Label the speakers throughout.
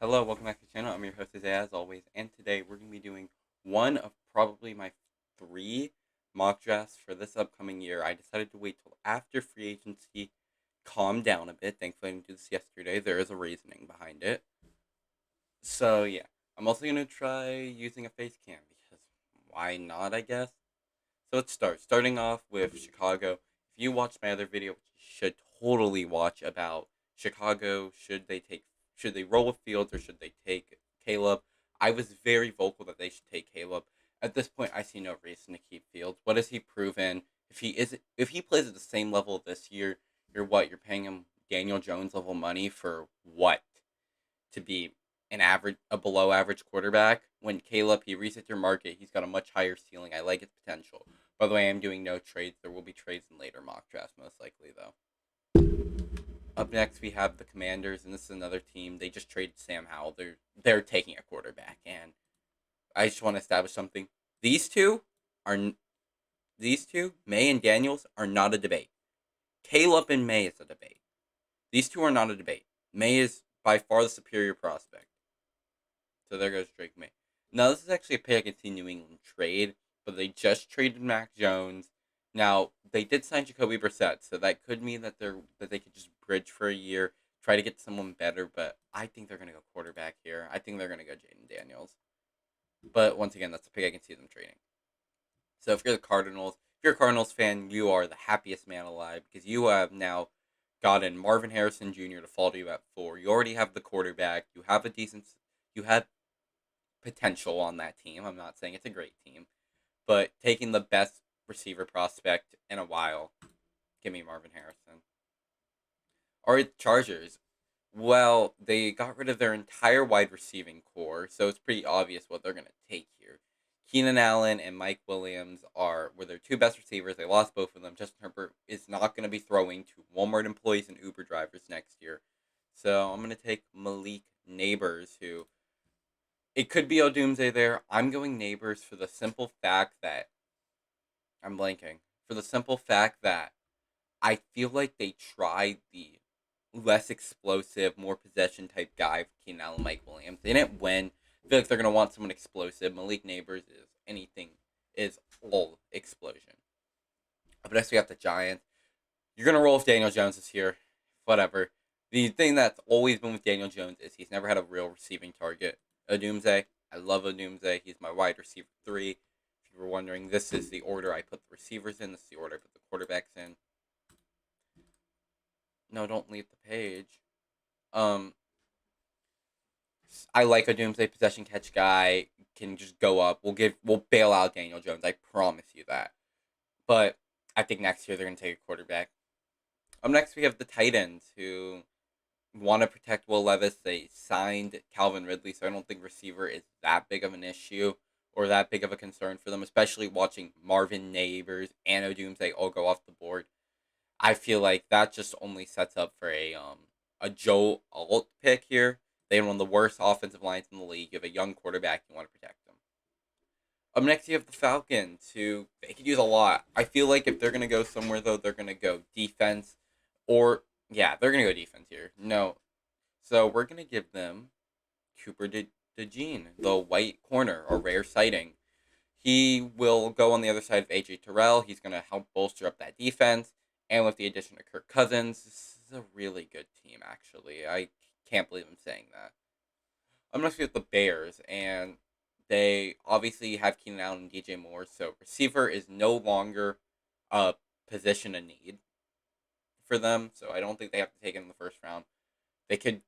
Speaker 1: Hello, welcome back to the channel. I'm your host, Isaiah, as always, and today we're going to be doing one of probably my three mock drafts for this upcoming year. I decided to wait till after free agency calmed down a bit. Thankfully, I didn't do this yesterday. There is a reasoning behind it. So, yeah, I'm also going to try using a face cam because why not, I guess? So let's start. Starting off with Chicago. If you watched my other video, which you should totally watch about Chicago, should they roll with Fields or should they take Caleb? I was very vocal that they should take Caleb. At this point, I see no reason to keep Fields. What has he proven? If he plays at the same level this year, you're paying him Daniel Jones level money for what? To be a below average quarterback. When Caleb, he resets your market, he's got a much higher ceiling. I like his potential. By the way, I'm doing no trades. There will be trades in later mock drafts, most likely though. Up next, we have the Commanders, and this is another team. They just traded Sam Howell. They're taking a quarterback, and I just want to establish something. These two are these two, May and Daniels, are not a debate. Caleb and May is a debate. These two are not a debate. May is by far the superior prospect. So there goes Drake May. Now this is actually a pick against the New England trade, but they just traded Mac Jones. Now they did sign Jacoby Brissett, so that could mean that they could just bridge for a year, try to get someone better. But I think they're gonna go quarterback here. I think they're gonna go Jaden Daniels. But once again, that's a pick I can see them trading. So if you're a Cardinals fan, you are the happiest man alive because you have now gotten Marvin Harrison Jr. to fall to you at 4. You already have the quarterback. You have potential on that team. I'm not saying it's a great team, but taking the best receiver prospect in a while, give me Marvin Harrison. All right, Chargers. Well, they got rid of their entire wide receiving core, so it's pretty obvious what they're going to take here. Keenan Allen and Mike Williams were their two best receivers. They lost both of them. Justin Herbert is not going to be throwing to Walmart employees and Uber drivers next year. So I'm going to take Malik Neighbors, who it could be a doomsday there. I'm going Neighbors for the simple fact that I'm blanking. For the simple fact that I feel like they tried the less explosive, more possession type guy for Keenan Allen, Mike Williams. They didn't win. I feel like they're gonna want someone explosive. Malik Neighbors is all explosion. But next we have the Giants. You're gonna roll with Daniel Jones this year. Whatever. The thing that's always been with Daniel Jones is he's never had a real receiving target. Doomsday. I love Doomsday. He's my wide receiver 3. If you were wondering, this is the order I put the receivers in. This is the order I put the quarterbacks in. No, don't leave the page. Um, I like a Doomsday possession catch guy. Can just go up. We'll bail out Daniel Jones. I promise you that. But I think next year they're gonna take a quarterback. Next we have the Titans who want to protect Will Levis. They signed Calvin Ridley, so I don't think receiver is that big of an issue or that big of a concern for them, especially watching Marvin Neighbors and Doomsday all go off the board. I feel like that just only sets up for a Joe Alt pick here. They have one of the worst offensive lines in the league. You have a young quarterback, you want to protect them. Up next, you have the Falcons, who they could use a lot. I feel like if they're gonna go somewhere though, they're gonna go defense, or yeah, they're gonna go defense here. No, so we're gonna give them DeJean, the white corner, a rare sighting. He will go on the other side of AJ Terrell. He's going to help bolster up that defense. And with the addition of Kirk Cousins, this is a really good team, actually. I can't believe I'm saying that. I'm going to with the Bears, and they obviously have Keenan Allen and DJ Moore, so receiver is no longer a position of need for them, so I don't think they have to take it in the first round. They could,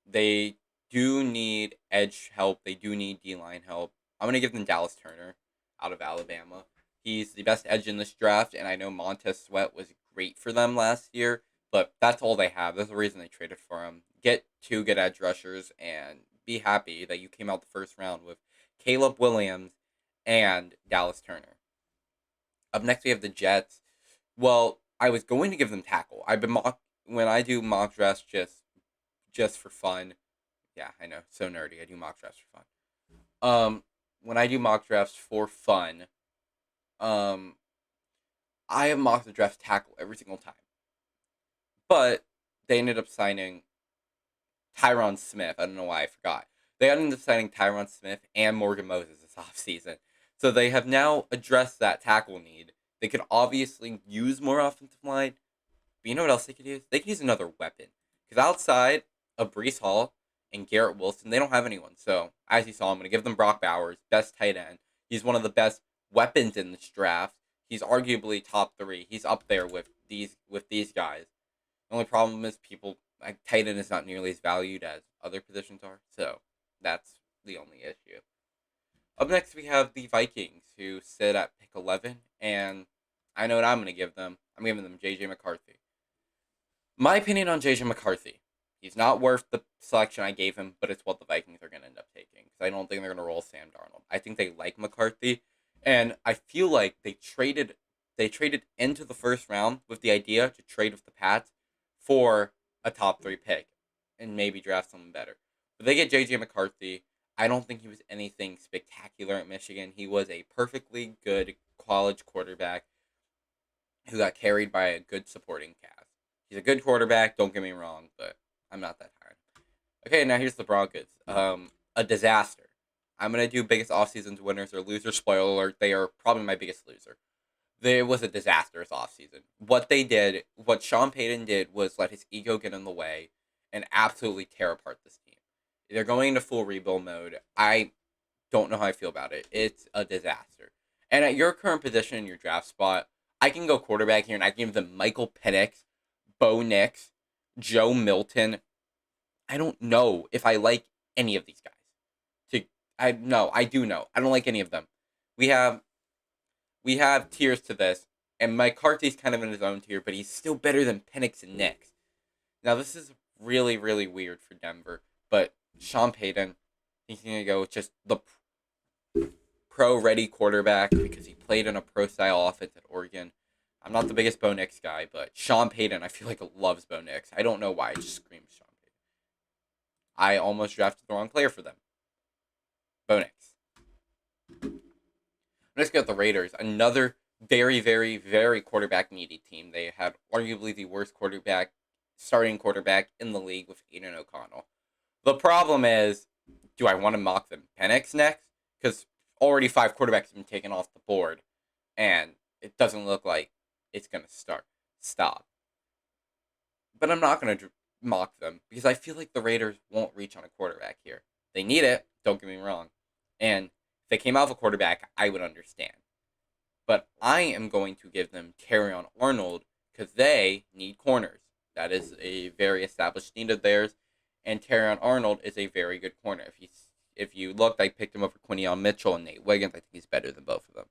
Speaker 1: they do need edge help. They do need D line help. I'm gonna give them Dallas Turner out of Alabama. He's the best edge in this draft, and I know Montez Sweat was great for them last year, but that's all they have. That's the reason they traded for him. Get two good edge rushers and be happy that you came out the first round with Caleb Williams and Dallas Turner. Up next, we have the Jets. Well, I was going to give them tackle. When I do mock drafts just for fun. Yeah, I know, so nerdy. I do mock drafts for fun. When I do mock drafts for fun, um, I have mock the draft tackle every single time. But they ended up signing Tyron Smith. I don't know why I forgot. They ended up signing Tyron Smith and Morgan Moses this offseason. So they have now addressed that tackle need. They could obviously use more offensive line. But you know what else they could use? They could use another weapon. Because outside of Brees Hall and Garrett Wilson, they don't have anyone. So, as you saw, I'm going to give them Brock Bowers, best tight end. He's one of the best weapons in this draft. He's arguably top 3. He's up there with these guys. The only problem is people like tight end is not nearly as valued as other positions are. So, that's the only issue. Up next, we have the Vikings, who sit at pick 11, and I know what I'm going to give them. I'm giving them J.J. McCarthy. My opinion on J.J. McCarthy. He's not worth the selection I gave him, but it's what the Vikings are going to end up taking. Because I don't think they're going to roll Sam Darnold. I think they like McCarthy, and I feel like they traded into the first round with the idea to trade with the Pats for a top 3 pick and maybe draft someone better. But they get J.J. McCarthy. I don't think he was anything spectacular at Michigan. He was a perfectly good college quarterback who got carried by a good supporting cast. He's a good quarterback, don't get me wrong, but I'm not that high. Okay, now here's the Broncos. A disaster. I'm gonna do biggest offseason's winners or losers. Spoiler alert, they are probably my biggest loser. It was a disastrous offseason. What Sean Payton did was let his ego get in the way and absolutely tear apart this team. They're going into full rebuild mode. I don't know how I feel about it. It's a disaster. And at your current position in your draft spot, I can go quarterback here and I can give them Michael Penix, Bo Nix, Joe Milton. I don't know if I like any of these guys. I do know. I don't like any of them. We have we have tiers to this, and McCarthy's kind of in his own tier, but he's still better than Penix and Nix. Now this is really, really weird for Denver, but Sean Payton, he's gonna go with just the pro-ready quarterback because he played in a pro-style offense at Oregon. I'm not the biggest Bo Nix guy, but Sean Payton, I feel like loves Bo Nix. I don't know why. I just screams Sean Payton. I almost drafted the wrong player for them. Bo Nix. Let's get the Raiders. Another very, very, very quarterback needy team. They had arguably the worst starting quarterback in the league with Aiden O'Connell. The problem is, do I want to mock them Penix next? Because already 5 quarterbacks have been taken off the board, and it doesn't look like it's going to stop. But I'm not going to mock them because I feel like the Raiders won't reach on a quarterback here. They need it, don't get me wrong. And if they came out of a quarterback, I would understand. But I am going to give them Terrion Arnold because they need corners. That is a very established need of theirs. And Terrion Arnold is a very good corner. If you looked, I picked him over Quinion Mitchell and Nate Wiggins. I think he's better than both of them.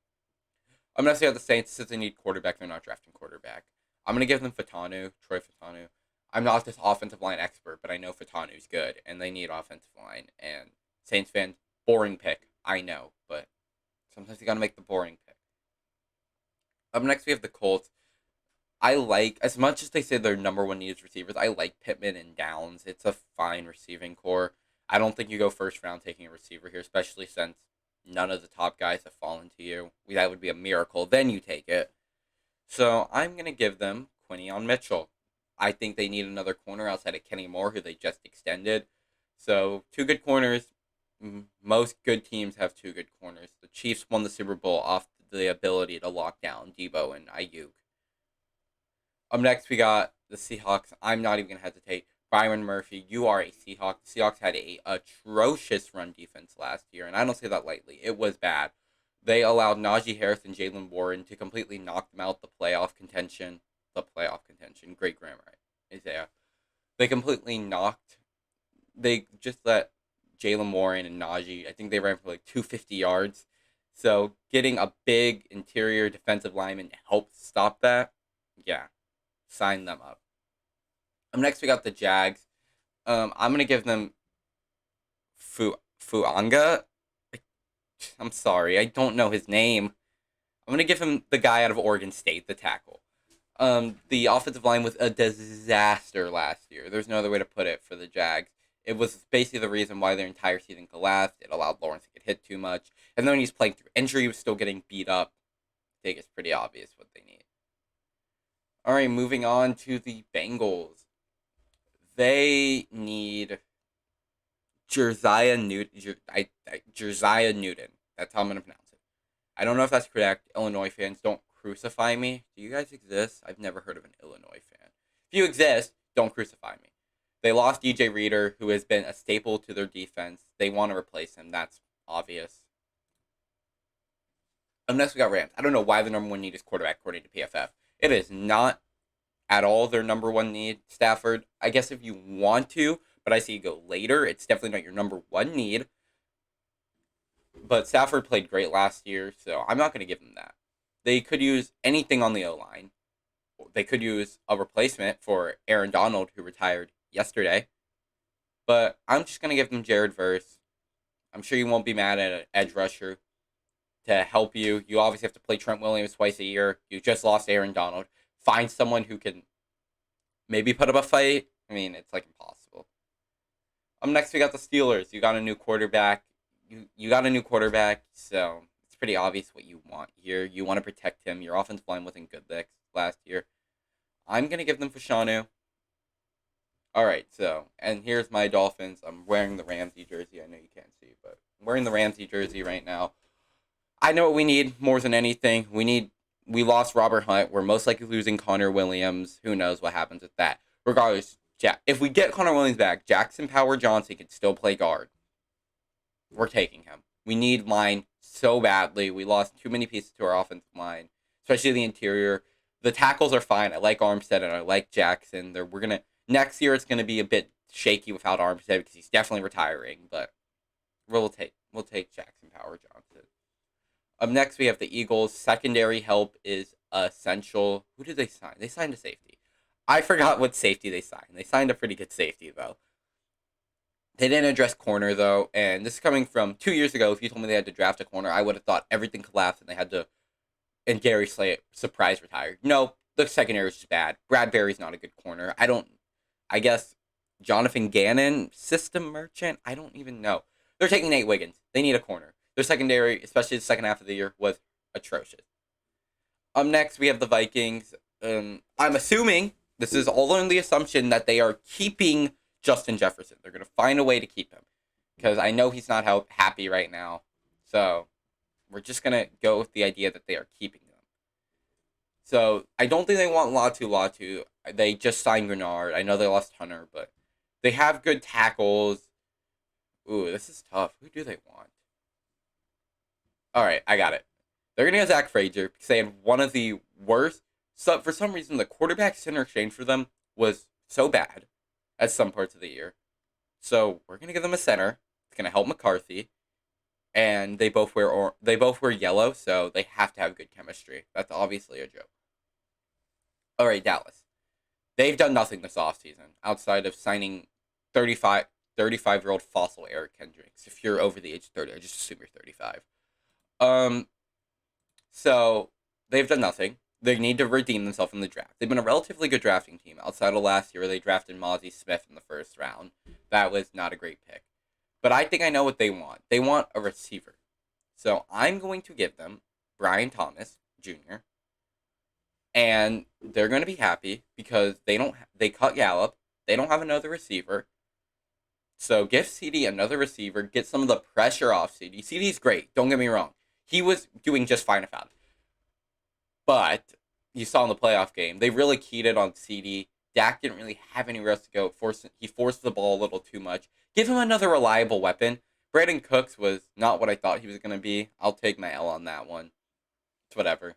Speaker 1: I'm going to say at the Saints, since they need quarterback, they're not drafting quarterback. I'm going to give them Troy Fatanu. I'm not this offensive line expert, but I know Fatanu's good, and they need offensive line. And Saints fans, boring pick, I know, but sometimes you got to make the boring pick. Up next, we have the Colts. I like, as much as they say their number one need is receivers, I like Pittman and Downs. It's a fine receiving core. I don't think you go first round taking a receiver here, especially since none of the top guys have fallen to you. That would be a miracle. Then you take it. So I'm going to give them Quinion Mitchell. I think they need another corner outside of Kenny Moore, who they just extended. So 2 good corners. Most good teams have 2 good corners. The Chiefs won the Super Bowl off the ability to lock down Debo and Ayuk. Up next, we got the Seahawks. I'm not even going to hesitate. Byron Murphy, you are a Seahawk. The Seahawks had a atrocious run defense last year, and I don't say that lightly. It was bad. They allowed Najee Harris and Jalen Warren to completely knock them out the playoff contention. Great grammar, Isaiah. They just let Jalen Warren and Najee, I think they ran for like 250 yards. So getting a big interior defensive lineman to help stop that, yeah, sign them up. Next, we got the Jags. I'm going to give them Fuanga. I'm sorry, I don't know his name. I'm going to give him the guy out of Oregon State, the tackle. The offensive line was a disaster last year. There's no other way to put it for the Jags. It was basically the reason why their entire season collapsed. It allowed Lawrence to get hit too much. And then when he's playing through injury, he was still getting beat up. I think it's pretty obvious what they need. All right, moving on to the Bengals. They need Josiah Newton. Josiah Newton. That's how I'm gonna pronounce it. I don't know if that's correct. Illinois fans, don't crucify me. Do you guys exist? I've never heard of an Illinois fan. If you exist, don't crucify me. They lost DJ Reader, who has been a staple to their defense. They want to replace him. That's obvious. Next, we got Rams. I don't know why the number one need is quarterback, according to PFF. It is not at all their number one need, Stafford. I guess if you want to, but I see you go later. It's definitely not your number one need. But Stafford played great last year, so I'm not going to give them that. They could use anything on the O-line. They could use a replacement for Aaron Donald, who retired yesterday. But I'm just going to give them Jared Verse. I'm sure you won't be mad at an edge rusher to help you. You obviously have to play Trent Williams twice a year. You just lost Aaron Donald. Find someone who can maybe put up a fight. I mean, it's like impossible. Next we got the Steelers. You got a new quarterback. You got a new quarterback, so it's pretty obvious what you want here. You want to protect him. Your offensive line wasn't good last year. I'm gonna give them Fashanu. All right, so and here's my Dolphins. I'm wearing the Ramsey jersey. I know you can't see, but I'm wearing the Ramsey jersey right now. I know what we need more than anything. We lost Robert Hunt. We're most likely losing Connor Williams. Who knows what happens with that? Regardless, if we get Connor Williams back, Jackson Power Johnson can still play guard. We're taking him. We need line so badly. We lost too many pieces to our offensive line, especially the interior. The tackles are fine. I like Armstead and I like Jackson. Next year it's gonna be a bit shaky without Armstead because he's definitely retiring. But we'll take Jackson Power Johnson. Up next we have the Eagles. Secondary help is essential. Who did they sign? They signed a safety. I forgot what safety they signed. They signed a pretty good safety though. They didn't address corner though, and this is coming from 2 years ago. If you told me they had to draft a corner, I would have thought everything collapsed and they had to. And Gary Slay surprise retired. No, the secondary is just bad. Bradbury's not a good corner. I guess Jonathan Gannon, system merchant. I don't even know. They're taking Nate Wiggins. They need a corner. Their secondary, especially the second half of the year, was atrocious. Next we have the Vikings. I'm assuming this is all on the assumption that they are keeping Justin Jefferson. They're going to find a way to keep him because I know he's not happy right now. So we're just going to go with the idea that they are keeping them. So I don't think they want Latu. They just signed Grenard. I know they lost Hunter, but they have good tackles. Ooh, this is tough. Who do they want? All right, I got it. They're going to get Zach Frazier because they had one of the worst. So for some reason, the quarterback center exchange for them was so bad at some parts of the year. So we're gonna give them a center. It's gonna help McCarthy, and they both wear yellow, so they have to have good chemistry. That's obviously a joke. All right, Dallas. They've done nothing this offseason outside of signing 35-year-old fossil Eric Kendricks. If you're over the age of 30, I just assume you're 35. So they've done nothing. They need to redeem themselves from the draft. They've been a relatively good drafting team. Outside of last year, they drafted Mozzie Smith in the first round. That was not a great pick. But I think I know what they want. They want a receiver. So I'm going to give them Brian Thomas Jr. And they're going to be happy because they cut Gallup. They don't have another receiver. So give CD another receiver. Get some of the pressure off CD. CD's great. Don't get me wrong. He was doing just fine without it. But you saw in the playoff game, they really keyed it on CD. Dak didn't really have any rest to go. He forced the ball a little too much. Give him another reliable weapon. Brandon Cooks was not what I thought he was going to be. I'll take my L on that one. It's whatever.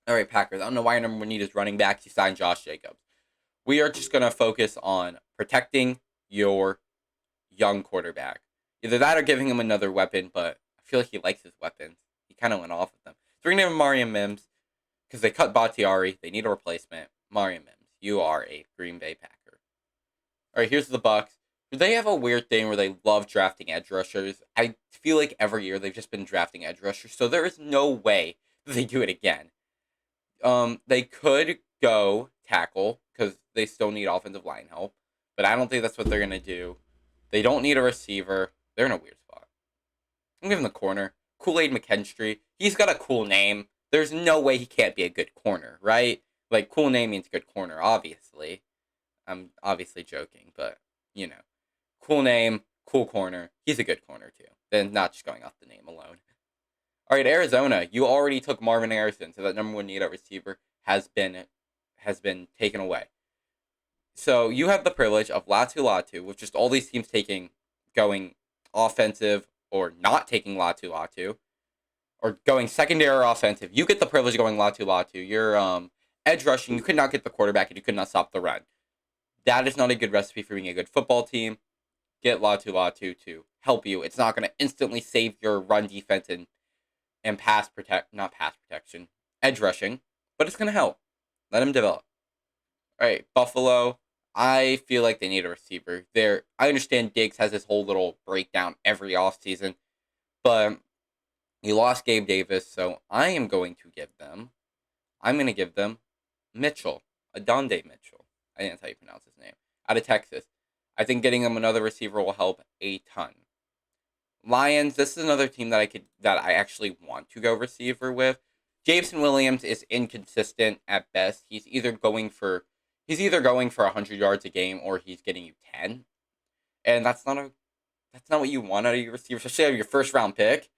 Speaker 1: All right, Packers. I don't know why your number one need is running back. You signed Josh Jacobs. We are just going to focus on protecting your young quarterback. Either that or giving him another weapon, but I feel like he likes his weapons. He kind of went off with them. So we're going to give him Marion Mims. Because they cut Bakhtiari, they need a replacement. Marion Mims, you are a Green Bay Packer. All right, here's the Bucks. They have a weird thing where they love drafting edge rushers. I feel like every year they've just been drafting edge rushers, so there is no way that they do it again. They could go tackle because they still need offensive line help, but I don't think that's what they're gonna do. They don't need a receiver. They're in a weird spot. I'm giving the corner Kool-Aid McKinstry. He's got a cool name. There's no way he can't be a good corner, right? Like, cool name means good corner, obviously. I'm obviously joking, but, cool name. Cool corner. He's a good corner too. Then not just going off the name alone. All right, Arizona. You already took Marvin Harrison, so that number one need at receiver has been taken away. So you have the privilege of Latu Latu, with just all these teams going offensive or not taking Latu Latu, or going secondary or offensive. You get the privilege of going Latu Latu. You're edge rushing. You could not get the quarterback, and you could not stop the run. That is not a good recipe for being a good football team. Get Latu Latu to help you. It's not going to instantly save your run defense and not pass protection, edge rushing, but it's going to help. Let him develop. All right, Buffalo. I feel like they need a receiver. I understand Diggs has this whole little breakdown every offseason, but he lost Gabe Davis, so I'm going to give them Mitchell, Adonde Mitchell. I didn't know how you pronounce his name. Out of Texas. I think getting them another receiver will help a ton. Lions, this is another team that I actually want to go receiver with. Jameson Williams is inconsistent at best. He's either going for 100 yards a game or he's getting you 10. And that's not what you want out of your receiver, especially out of your first round pick.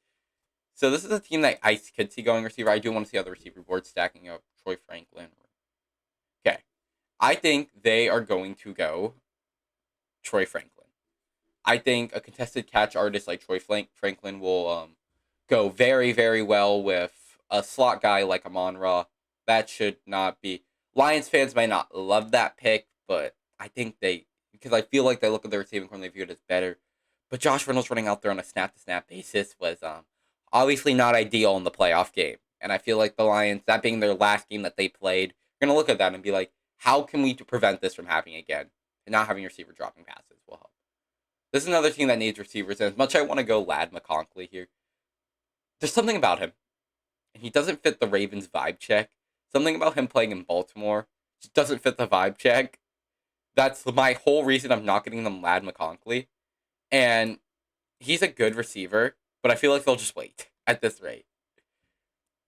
Speaker 1: So this is a team that I could see going receiver. I do want to see how the receiver board stacking up Troy Franklin. Okay. I think they are going to go Troy Franklin. I think a contested catch artist like Troy Franklin will go very, very well with a slot guy like Amon-Ra. That should not be... Lions fans might not love that pick, but I think because I feel like they look at the receiving corps and they view it as better. But Josh Reynolds running out there on a snap-to-snap basis was obviously not ideal in the playoff game. And I feel like the Lions, that being their last game that they played, are going to look at that and be like, how can we prevent this from happening again? And not having your receiver dropping passes will help. This is another team that needs receivers, and as much as I want to go Ladd McConkey here, there's something about him. And he doesn't fit the Ravens vibe check. Something about him playing in Baltimore just doesn't fit the vibe check. That's my whole reason I'm not getting them Ladd McConkey. And he's a good receiver, but I feel like they'll just wait at this rate.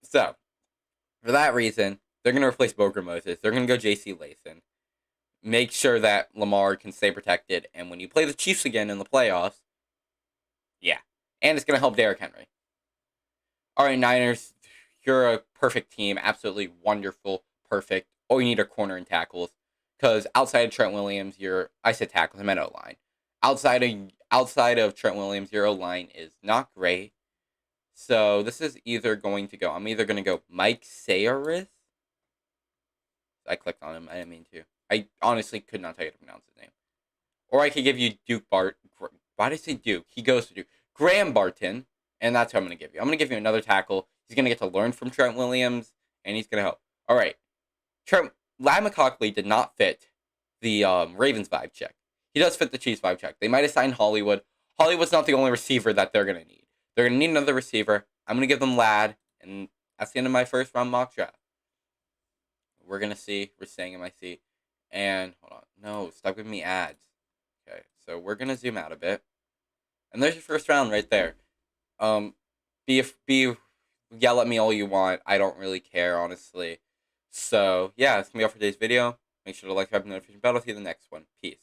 Speaker 1: So, for that reason, they're going to replace Boger Moses. They're going to go J.C. Lason. Make sure that Lamar can stay protected. And when you play the Chiefs again in the playoffs, yeah. And it's going to help Derrick Henry. All right, Niners, you're a perfect team. Absolutely wonderful. Perfect. All you need are corner and tackles. Because outside of Trent Williams, I said tackles, I meant O-line. Outside of Trent Williams, your O-line is not great. So this is I'm either going to go Mike Sayers. I clicked on him. I didn't mean to. I honestly could not tell you how to pronounce his name. Or I could give you Duke Bart. Why did I say Duke? He goes to Duke. Graham Barton. And that's who I'm going to give you. I'm going to give you another tackle. He's going to get to learn from Trent Williams. And he's going to help. All right. Ladd McConkey did not fit the Ravens vibe check. He does fit the Chiefs vibe check. They might have signed Hollywood. Hollywood's not the only receiver that they're going to need. They're going to need another receiver. I'm going to give them Ladd. And that's the end of my first round mock draft. We're going to see. We're staying in my seat. And, hold on. No, stop giving me ads. Okay, so we're going to zoom out a bit. And there's your first round right there. Yell at me all you want. I don't really care, honestly. So, yeah, that's going to be all for today's video. Make sure to like, subscribe, and notification bell. I'll see you in the next one. Peace.